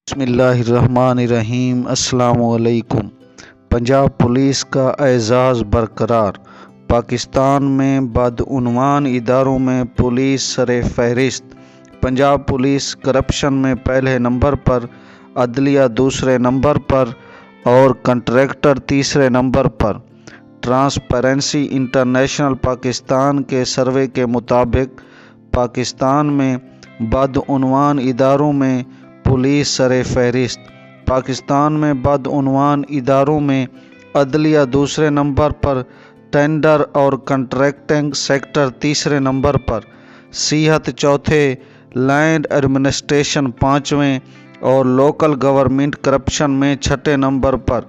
बिस्मिल्लाहिर्रहमानिर्रहीम। अस्सलाम वालेकुम। पंजाब पुलिस का एजाज़ बरकरार। पाकिस्तान में बदउनवान इदारों में पुलिस सरे फहरिस्त। पंजाब पुलिस करप्शन में पहले नंबर पर, अदलिया दूसरे नंबर पर और कंट्रैक्टर तीसरे नंबर पर। ट्रांसपेरेंसी इंटरनेशनल पाकिस्तान के सर्वे के मुताबिक पाकिस्तान में बदउनवान इदारों में पुलिस सरे फहरिस्त। पाकिस्तान में बदउनवान इदारों में अदलिया दूसरे नंबर पर, टेंडर और कंट्रैक्टिंग सेक्टर तीसरे नंबर पर, सिहत चौथे, लैंड एडमिनिस्ट्रेशन पाँचवें और लोकल गवर्नमेंट करप्शन में छठे नंबर पर,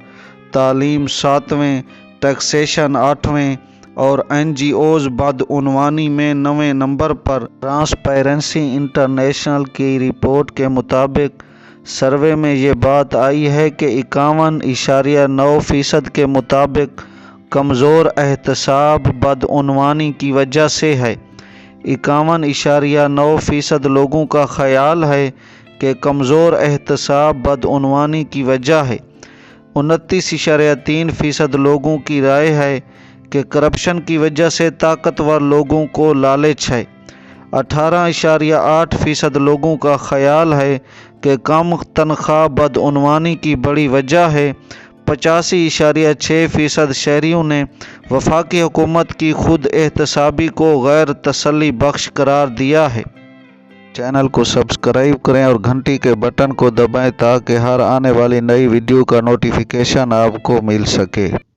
तालीम सातवें, टैक्सेशन आठवें और NGOs बदउनवानी में 9वें नंबर पर। ट्रांसपेरेंसी इंटरनेशनल की रिपोर्ट के मुताबिक सर्वे में ये बात आई है कि 51.9% के मुताबिक कमज़ोर एहतसाब बदउनवानी की वजह से है। 51.9% लोगों का ख्याल है कि कमज़ोर एहतसाब बदउनवानी की वजह है। 29.3% लोगों की राय है कि करप्शन की वजह से ताकतवर लोगों को लालच है। 18.8% लोगों का ख्याल है कि कम तनख्वाह बदउनवानी की बड़ी वजह है। 85.6% शहरियों ने वफाकी हुकूमत की खुद एहतसाबी को गैर तसल्ली बख्श करार दिया है। चैनल को सब्सक्राइब करें और घंटी के बटन को दबाएं ताकि हर आने वाली नई वीडियो का नोटिफिकेशन आपको मिल सके।